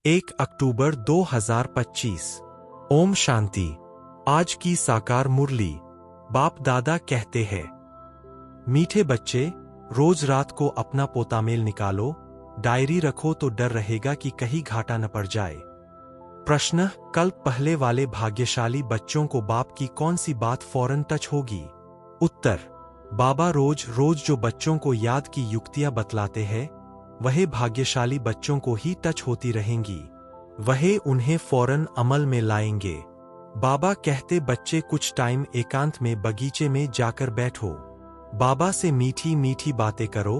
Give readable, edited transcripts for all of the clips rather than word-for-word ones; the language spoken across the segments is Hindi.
1 अक्टूबर 2025। ओम शांति। आज की साकार मुरली। बाप दादा कहते हैं, मीठे बच्चे, रोज रात को अपना पोतामेल निकालो, डायरी रखो तो डर रहेगा कि कहीं घाटा न पड़ जाए। प्रश्न, कल पहले वाले भाग्यशाली बच्चों को बाप की कौन सी बात फौरन टच होगी? उत्तर, बाबा रोज रोज जो बच्चों को याद की युक्तियां बतलाते हैं वह भाग्यशाली बच्चों को ही टच होती रहेंगी। वह उन्हें फौरन अमल में लाएंगे। बाबा कहते, बच्चे कुछ टाइम एकांत में बगीचे में जाकर बैठो, बाबा से मीठी मीठी बातें करो,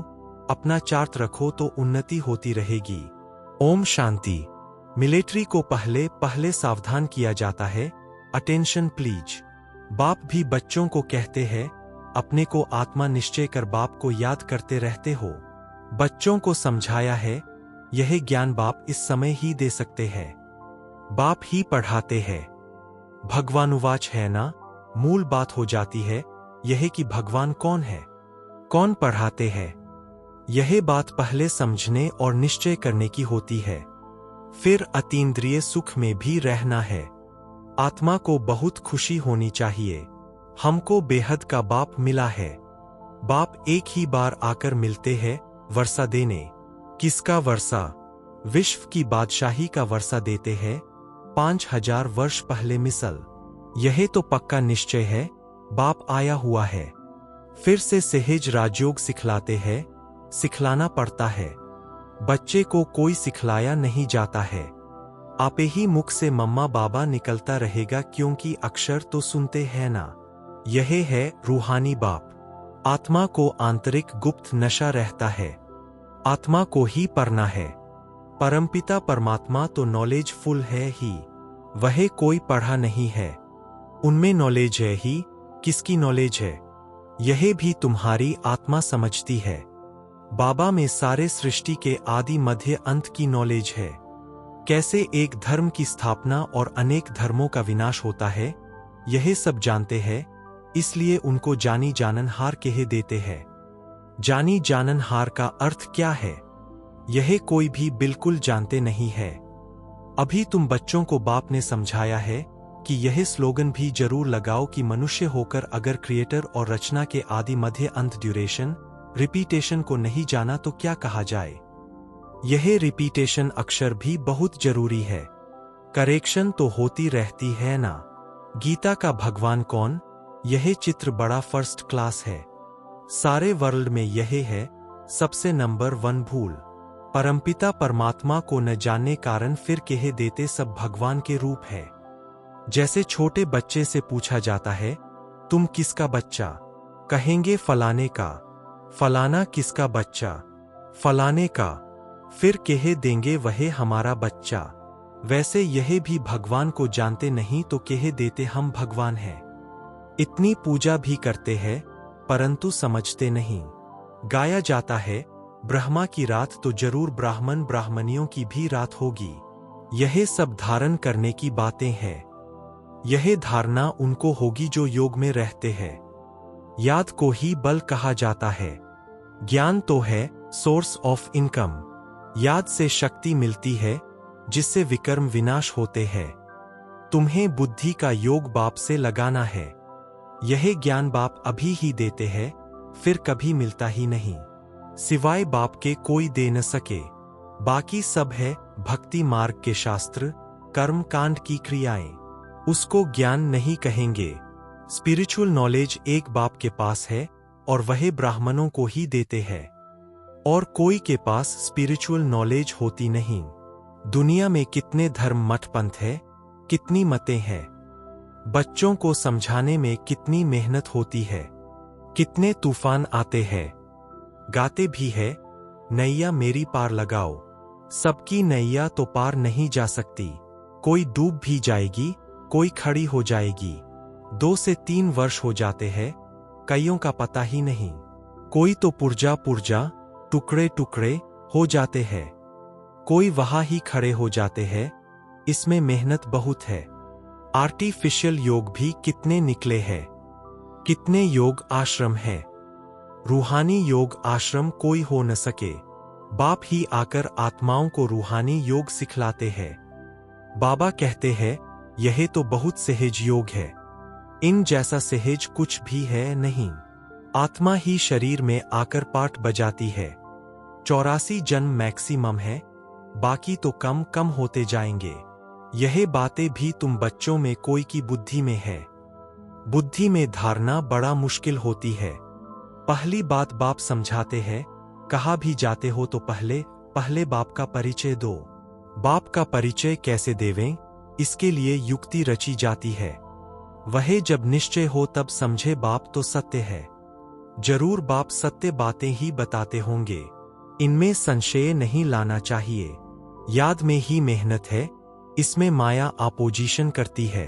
अपना चार्ट रखो तो उन्नति होती रहेगी। ओम शांति। मिलिट्री को पहले पहले सावधान किया जाता है, अटेंशन प्लीज। बाप भी बच्चों को कहते हैं, अपने को आत्मा निश्चय कर बाप को याद करते रहते हो। बच्चों को समझाया है, यह ज्ञान बाप इस समय ही दे सकते हैं, बाप ही पढ़ाते हैं। भगवानुवाच है ना, मूल बात हो जाती है यह कि भगवान कौन है, कौन पढ़ाते हैं। यह बात पहले समझने और निश्चय करने की होती है, फिर अतीन्द्रिय सुख में भी रहना है। आत्मा को बहुत खुशी होनी चाहिए, हमको बेहद का बाप मिला है। बाप एक ही बार आकर मिलते हैं वर्षा देने। किसका वर्षा? विश्व की बादशाही का वर्षा देते हैं 5000 वर्ष पहले मिसल। यह तो पक्का निश्चय है, बाप आया हुआ है। फिर से सहज राजयोग सिखलाते हैं, सिखलाना पड़ता है। बच्चे को कोई सिखलाया नहीं जाता है, आपे ही मुख से मम्मा बाबा निकलता रहेगा, क्योंकि अक्षर तो सुनते हैं ना। यह है रूहानी बाप। आत्मा को आंतरिक गुप्त नशा रहता है, आत्मा को ही पढ़ना है। परमपिता परमात्मा तो नॉलेज फुल है ही, वह कोई पढ़ा नहीं है। उनमें नॉलेज है ही, किसकी नॉलेज है? यह भी तुम्हारी आत्मा समझती है। बाबा में सारे सृष्टि के आदि मध्य अंत की नॉलेज है। कैसे एक धर्म की स्थापना और अनेक धर्मों का विनाश होता है, यह सब जानते हैं, इसलिए उनको जानी जानन हार कह देते हैं। जानी जानन हार का अर्थ क्या है, यह कोई भी बिल्कुल जानते नहीं है। अभी तुम बच्चों को बाप ने समझाया है कि यह स्लोगन भी जरूर लगाओ कि मनुष्य होकर अगर क्रिएटर और रचना के आदि मध्य अंत ड्यूरेशन रिपीटेशन को नहीं जाना तो क्या कहा जाए। यह रिपीटेशन अक्षर भी बहुत जरूरी है, करेक्शन तो होती रहती है ना। गीता का भगवान कौन, यह चित्र बड़ा फर्स्ट क्लास है। सारे वर्ल्ड में यह है सबसे नंबर 1 भूल। परमपिता परमात्मा को न जानने कारण फिर कह देते सब भगवान के रूप है। जैसे छोटे बच्चे से पूछा जाता है, तुम किसका बच्चा? कहेंगे फलाने का। फलाना किसका बच्चा? फलाने का। फिर कह देंगे वह हमारा बच्चा। वैसे यह भी भगवान को जानते नहीं तो कह देते हम भगवान हैं। इतनी पूजा भी करते हैं परंतु समझते नहीं। गाया जाता है, ब्रह्मा की रात तो जरूर ब्राह्मण ब्राह्मणियों की भी रात होगी। यह सब धारण करने की बातें हैं। यह धारणा उनको होगी जो योग में रहते हैं। याद को ही बल कहा जाता है। ज्ञान तो है सोर्स ऑफ इनकम। याद से शक्ति मिलती है जिससे विकर्म विनाश होते हैं। तुम्हें बुद्धि का योग बाप से लगाना है। यह ज्ञान बाप अभी ही देते हैं, फिर कभी मिलता ही नहीं। सिवाय बाप के कोई दे न सके। बाकी सब है भक्ति मार्ग के शास्त्र, कर्म कांड की क्रियाएं। उसको ज्ञान नहीं कहेंगे। स्पिरिचुअल नॉलेज एक बाप के पास है और वह ब्राह्मणों को ही देते हैं, और कोई के पास स्पिरिचुअल नॉलेज होती नहीं। दुनिया में कितने धर्म मठ पंथ है, कितनी मतें हैं। बच्चों को समझाने में कितनी मेहनत होती है, कितने तूफान आते हैं। गाते भी है, नैया मेरी पार लगाओ। सबकी नैया तो पार नहीं जा सकती। कोई डूब भी जाएगी, कोई खड़ी हो जाएगी। 2 से 3 वर्ष हो जाते हैं, कईयों का पता ही नहीं। कोई तो पुर्जा पुर्जा टुकड़े टुकड़े हो जाते हैं, कोई वहां ही खड़े हो जाते हैं। इसमें मेहनत बहुत है। आर्टिफिशियल योग भी कितने निकले हैं, कितने योग आश्रम है। रूहानी योग आश्रम कोई हो न सके। बाप ही आकर आत्माओं को रूहानी योग सिखलाते हैं। बाबा कहते हैं, यह तो बहुत सहज योग है, इन जैसा सहज कुछ भी है नहीं। आत्मा ही शरीर में आकर पाठ बजाती है। 84 जन्म मैक्सिमम है, बाकी तो कम कम होते जाएंगे। यह बातें भी तुम बच्चों में कोई की बुद्धि में है। बुद्धि में धारना बड़ा मुश्किल होती है। पहली बात बाप समझाते हैं, कहा भी जाते हो तो पहले बाप का परिचय दो। बाप का परिचय कैसे देवें, इसके लिए युक्ति रची जाती है। वह जब निश्चय हो तब समझे बाप तो सत्य है। जरूर बाप सत्य बातें ही बताते होंगे, इनमें संशय नहीं लाना चाहिए। याद में ही मेहनत है, इसमें माया अपोजिशन करती है।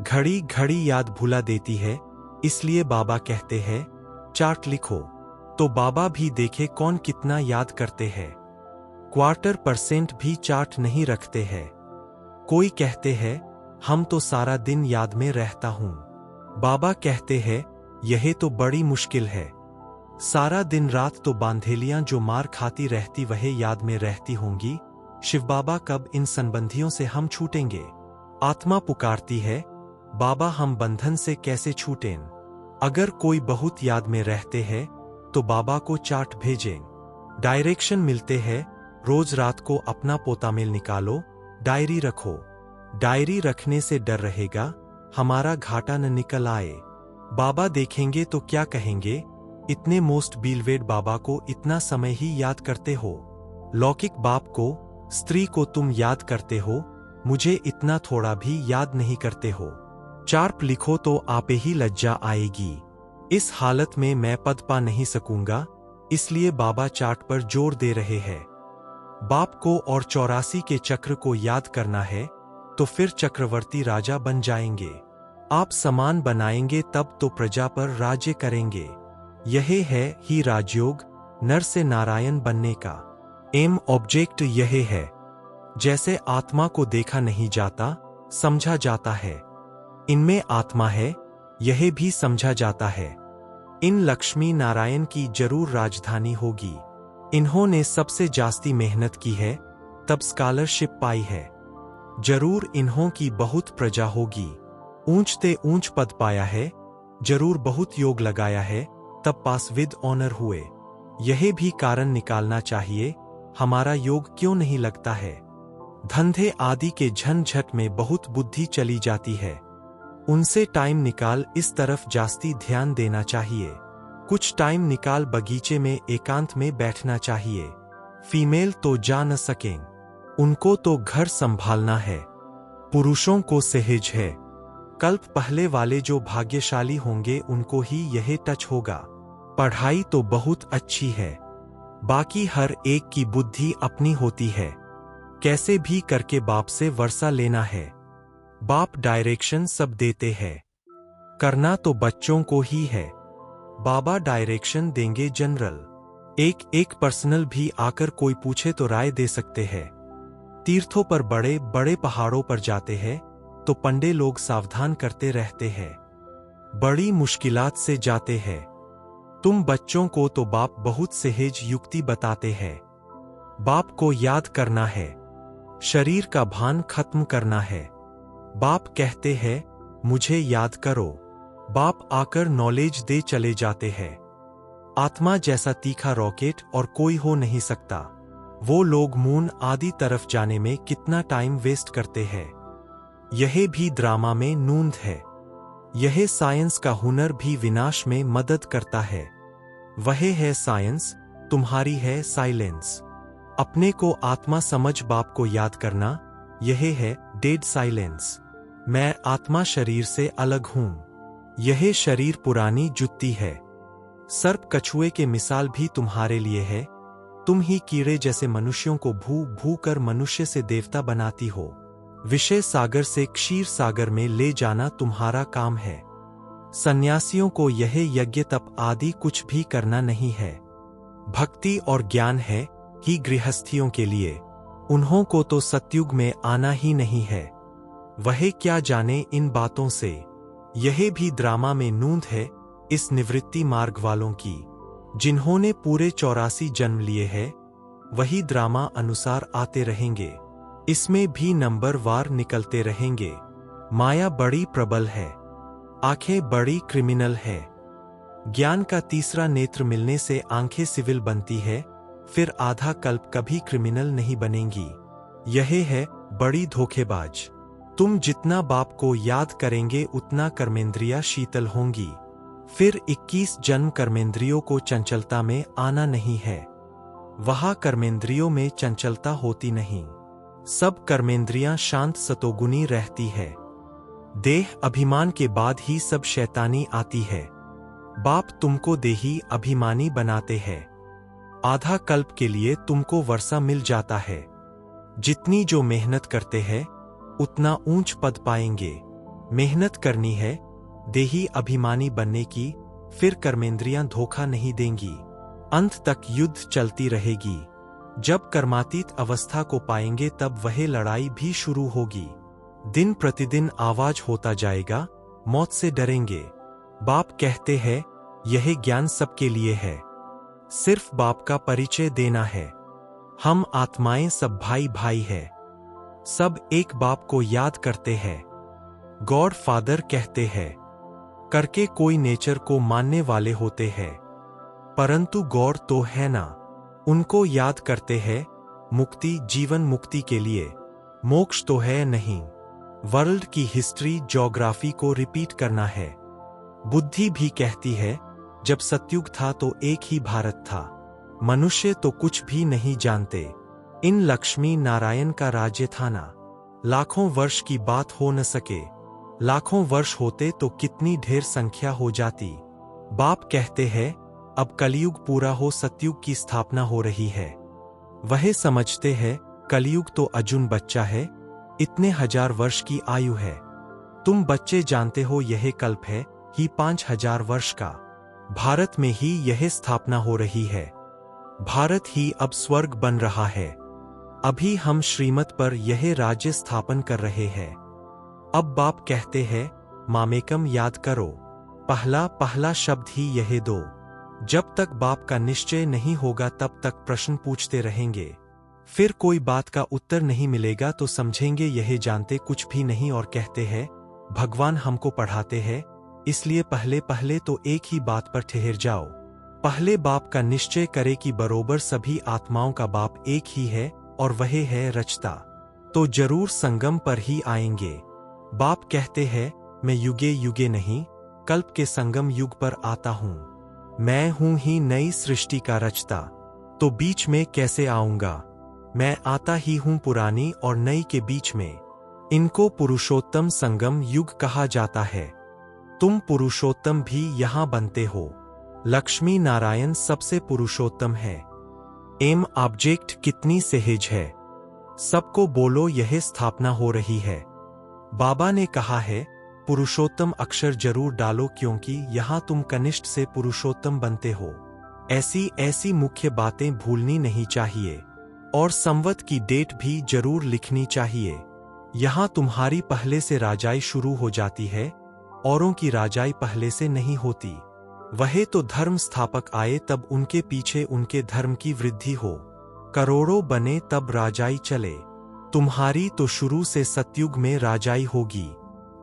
घड़ी घड़ी याद भुला देती है, इसलिए बाबा कहते हैं चार्ट लिखो, तो बाबा भी देखे कौन कितना याद करते हैं। 25% भी चार्ट नहीं रखते हैं। कोई कहते हैं हम तो सारा दिन याद में रहता हूं। बाबा कहते हैं यह तो बड़ी मुश्किल है। सारा दिन रात तो बांधेलियां जो मार खाती रहती वह याद में रहती होंगी। शिव बाबा कब इन संबंधियों से हम छूटेंगे। आत्मा पुकारती है, बाबा हम बंधन से कैसे छूटें। अगर कोई बहुत याद में रहते हैं तो बाबा को चार्ट भेजें। डायरेक्शन मिलते हैं, रोज रात को अपना पोतामेल निकालो, डायरी रखो। डायरी रखने से डर रहेगा हमारा घाटा न निकल आए। बाबा देखेंगे तो क्या कहेंगे, इतने मोस्ट बीलवेड बाबा को इतना समय ही याद करते हो। लौकिक बाप को, स्त्री को तुम याद करते हो, मुझे इतना थोड़ा भी याद नहीं करते हो। चार्ट लिखो तो आपे ही लज्जा आएगी। इस हालत में मैं पद पा नहीं सकूंगा, इसलिए बाबा चार्ट पर जोर दे रहे हैं। बाप को और 84 के चक्र को याद करना है तो फिर चक्रवर्ती राजा बन जाएंगे। आप समान बनाएंगे तब तो प्रजा पर राज्य करेंगे। यह है ही राजयोग, नर से नारायण बनने का एम ऑब्जेक्ट यह है। जैसे आत्मा को देखा नहीं जाता, समझा जाता है। इनमें आत्मा है, यह भी समझा जाता है। इन लक्ष्मी नारायण की जरूर राजधानी होगी। इन्होंने सबसे जास्ती मेहनत की है, तब स्कॉलरशिप पाई है। जरूर इन्हों की बहुत प्रजा होगी। ऊंचते ऊंच पद पाया है, जरूर बहुत योग लगाया है, तब पास विद ऑनर हुए। यह भी कारण निकालना चाहिए, हमारा योग क्यों नहीं लगता है। धंधे आदि के झंझट में बहुत बुद्धि चली जाती है। उनसे टाइम निकाल इस तरफ जास्ती ध्यान देना चाहिए। कुछ टाइम निकाल बगीचे में एकांत में बैठना चाहिए। फीमेल तो जा न सकें, उनको तो घर संभालना है। पुरुषों को सहज है। कल्प पहले वाले जो भाग्यशाली होंगे उनको ही यह टच होगा। पढ़ाई तो बहुत अच्छी है, बाकी हर एक की बुद्धि अपनी होती है। कैसे भी करके बाप से वर्षा लेना है। बाप डायरेक्शन सब देते हैं, करना तो बच्चों को ही है। बाबा डायरेक्शन देंगे जनरल। एक पर्सनल भी आकर कोई पूछे तो राय दे सकते हैं। तीर्थों पर बड़े बड़े पहाड़ों पर जाते हैं तो पंडे लोग सावधान करते रहते हैं। बड़ी मुश्किलात से जाते हैं। तुम बच्चों को तो बाप बहुत सहज युक्ति बताते हैं। बाप को याद करना है, शरीर का भान खत्म करना है। बाप कहते हैं मुझे याद करो। बाप आकर नॉलेज दे चले जाते हैं। आत्मा जैसा तीखा रॉकेट और कोई हो नहीं सकता। वो लोग मून आदि तरफ जाने में कितना टाइम वेस्ट करते हैं। यह भी ड्रामा में नूंद है। यह साइंस का हुनर भी विनाश में मदद करता है। वह है साइंस, तुम्हारी है साइलेंस। अपने को आत्मा समझ बाप को याद करना, यह है डेड साइलेंस। मैं आत्मा शरीर से अलग हूं। यह शरीर पुरानी जुत्ती है। सर्प कछुए के मिसाल भी तुम्हारे लिए है। तुम ही कीड़े जैसे मनुष्यों को भू भू कर मनुष्य से देवता बनाती हो। विषय सागर से क्षीर सागर में ले जाना तुम्हारा काम है। सन्यासियों को यह यज्ञ तप आदि कुछ भी करना नहीं है। भक्ति और ज्ञान है ही गृहस्थियों के लिए। उन्हों को तो सतयुग में आना ही नहीं है। वह क्या जाने इन बातों से। यह भी ड्रामा में नूंद है इस निवृत्ति मार्ग वालों की, जिन्होंने पूरे 84 जन्म लिए हैं। वही ड्रामा अनुसार आते रहेंगे। इसमें भी नंबर वार निकलते रहेंगे। माया बड़ी प्रबल है, आंखें बड़ी क्रिमिनल है। ज्ञान का तीसरा नेत्र मिलने से आंखें सिविल बनती है, फिर आधा कल्प कभी क्रिमिनल नहीं बनेंगी। यह है बड़ी धोखेबाज। तुम जितना बाप को याद करेंगे उतना कर्मेंद्रियां शीतल होंगी। फिर 21 जन्म कर्मेंद्रियों को चंचलता में आना नहीं है। वहां कर्मेंद्रियों में चंचलता होती नहीं। सब कर्मेंद्रियां शांत सतोगुनी रहती है। देह अभिमान के बाद ही सब शैतानी आती है। बाप तुमको देही अभिमानी बनाते हैं। आधा कल्प के लिए तुमको वर्षा मिल जाता है। जितनी जो मेहनत करते हैं उतना ऊंच पद पाएंगे। मेहनत करनी है देही अभिमानी बनने की, फिर कर्मेंद्रियां धोखा नहीं देंगी। अंत तक युद्ध चलती रहेगी। जब कर्मातीत अवस्था को पाएंगे तब वह लड़ाई भी शुरू होगी। दिन प्रतिदिन आवाज होता जाएगा, मौत से डरेंगे। बाप कहते हैं यह ज्ञान सबके लिए है, सिर्फ बाप का परिचय देना है। हम आत्माएं सब भाई भाई है, सब एक बाप को याद करते हैं। गॉड फादर कहते हैं करके कोई नेचर को मानने वाले होते हैं, परंतु गॉड तो है ना, उनको याद करते हैं मुक्ति जीवन मुक्ति के लिए। मोक्ष तो है नहीं। वर्ल्ड की हिस्ट्री ज्योग्राफी को रिपीट करना है। बुद्धि भी कहती है जब सतयुग था तो एक ही भारत था। मनुष्य तो कुछ भी नहीं जानते। इन लक्ष्मी नारायण का राज्य था ना। लाखों वर्ष की बात हो न सके, लाखों वर्ष होते तो कितनी ढेर संख्या हो जाती। बाप कहते हैं अब कलयुग पूरा हो, सतयुग की स्थापना हो रही है। वह समझते हैं कलयुग तो अर्जुन बच्चा है, इतने 1000 वर्ष की आयु है। तुम बच्चे जानते हो यह कल्प है ही 5000 वर्ष का। भारत में ही यह स्थापना हो रही है। भारत ही अब स्वर्ग बन रहा है। अभी हम श्रीमत पर यह राज्य स्थापन कर रहे हैं। अब बाप कहते हैं मामेकम याद करो, पहला पहला शब्द ही यह दो। जब तक बाप का निश्चय नहीं होगा तब तक प्रश्न पूछते रहेंगे। फिर कोई बात का उत्तर नहीं मिलेगा तो समझेंगे यह जानते कुछ भी नहीं और कहते हैं भगवान हमको पढ़ाते हैं, इसलिए पहले पहले तो एक ही बात पर ठहर जाओ। पहले बाप का निश्चय करे कि बरोबर सभी आत्माओं का बाप एक ही है और वह है रचता, तो जरूर संगम पर ही आएंगे। बाप कहते हैं मैं युगे युगे नहीं, कल्प के संगम युग पर आता हूं। मैं हूं ही नई सृष्टि का रचता, तो बीच में कैसे आऊंगा। मैं आता ही हूं पुरानी और नई के बीच में। इनको पुरुषोत्तम संगम युग कहा जाता है। तुम पुरुषोत्तम भी यहां बनते हो। लक्ष्मी नारायण सबसे पुरुषोत्तम है। एम ऑब्जेक्ट कितनी सहज है। सबको बोलो यह स्थापना हो रही है। बाबा ने कहा है पुरुषोत्तम अक्षर जरूर डालो क्योंकि यहां तुम कनिष्ठ से पुरुषोत्तम बनते हो। ऐसी ऐसी मुख्य बातें भूलनी नहीं चाहिए और संवत की डेट भी जरूर लिखनी चाहिए। यहां तुम्हारी पहले से राजाई शुरू हो जाती है, औरों की राजाई पहले से नहीं होती। वह तो धर्म स्थापक आए तब उनके पीछे उनके धर्म की वृद्धि हो। करोड़ों बने तब राजाई चले। तुम्हारी तो शुरू से सतयुग में राजाई होगी।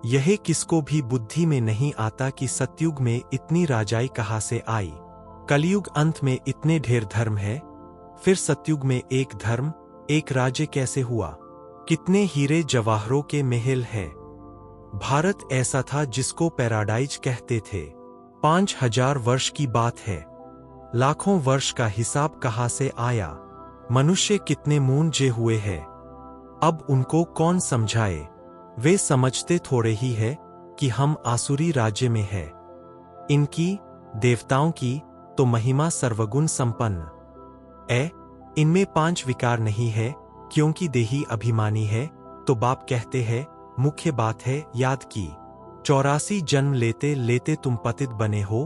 यह किसको भी बुद्धि में नहीं आता कि सतयुग में इतनी राजाई कहाँ से आई। कलयुग अंत में इतने ढेर धर्म है, फिर सतयुग में एक धर्म एक राज्य कैसे हुआ। कितने हीरे जवाहरों के महल है। भारत ऐसा था जिसको पैराडाइज कहते थे। 5000 वर्ष की बात है। लाखों वर्ष का हिसाब कहाँ से आया। मनुष्य कितने मूंझे हुए हैं। अब उनको कौन समझाए। वे समझते थोड़े ही है कि हम आसुरी राज्य में है। इनकी देवताओं की तो महिमा सर्वगुण संपन्न। इनमें 5 विकार नहीं है क्योंकि देही अभिमानी है। तो बाप कहते हैं मुख्य बात है याद की। 84 जन्म लेते लेते तुम पतित बने हो,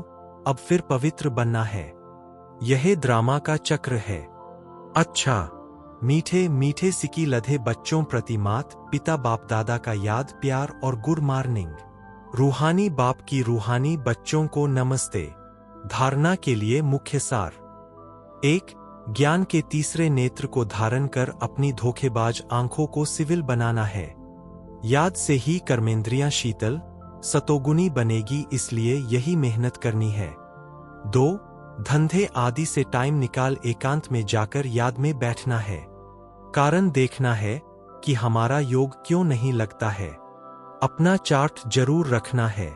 अब फिर पवित्र बनना है। यह ड्रामा का चक्र है। अच्छा, मीठे मीठे सिकी लधे बच्चों प्रति मात पिता बाप दादा का याद प्यार और गुड मॉर्निंग। रूहानी बाप की रूहानी बच्चों को नमस्ते। धारणा के लिए मुख्य सार। 1. ज्ञान के तीसरे नेत्र को धारण कर अपनी धोखेबाज आंखों को सिविल बनाना है। याद से ही कर्मेंद्रियां शीतल सतोगुनी बनेगी, इसलिए यही मेहनत करनी है। 2. धंधे आदि से टाइम निकाल एकांत में जाकर याद में बैठना है। कारण देखना है कि हमारा योग क्यों नहीं लगता है। अपना चार्ट जरूर रखना है।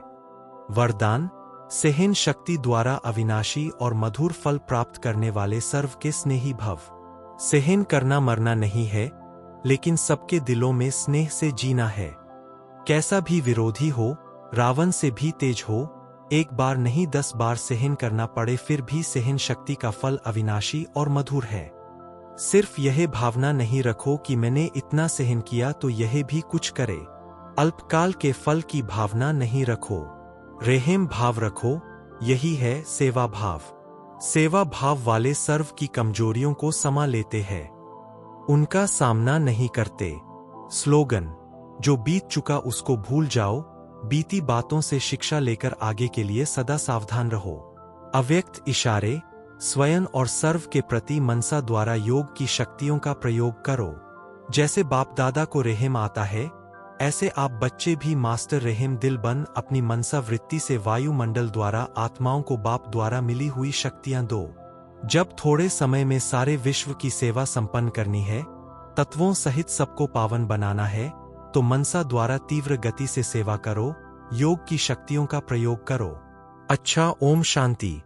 वरदान: सहन शक्ति द्वारा अविनाशी और मधुर फल प्राप्त करने वाले सर्व के स्नेही भव। सहन करना मरना नहीं है, लेकिन सबके दिलों में स्नेह से जीना है। कैसा भी विरोधी हो, रावण से भी तेज हो, एक बार नहीं 10 बार सहन करना पड़े, फिर भी सहन शक्ति का फल अविनाशी और मधुर है। सिर्फ यह भावना नहीं रखो कि मैंने इतना सहन किया तो यह भी कुछ करे। अल्पकाल के फल की भावना नहीं रखो, रेहम भाव रखो, यही है सेवा भाव। सेवा भाव वाले सर्व की कमजोरियों को समा लेते हैं, उनका सामना नहीं करते। स्लोगन: जो बीत चुका उसको भूल जाओ, बीती बातों से शिक्षा लेकर आगे के लिए सदा सावधान रहो। अव्यक्त इशारे: स्वयं और सर्व के प्रति मनसा द्वारा योग की शक्तियों का प्रयोग करो। जैसे बाप दादा को रेहम आता है, ऐसे आप बच्चे भी मास्टर रेहम दिल बन अपनी मनसा वृत्ति से वायुमंडल द्वारा आत्माओं को बाप द्वारा मिली हुई शक्तियां दो। जब थोड़े समय में सारे विश्व की सेवा संपन्न करनी है, तत्वों सहित सबको पावन बनाना है, तो मनसा द्वारा तीव्र गति से सेवा करो, योग की शक्तियों का प्रयोग करो। अच्छा, ओम शांति।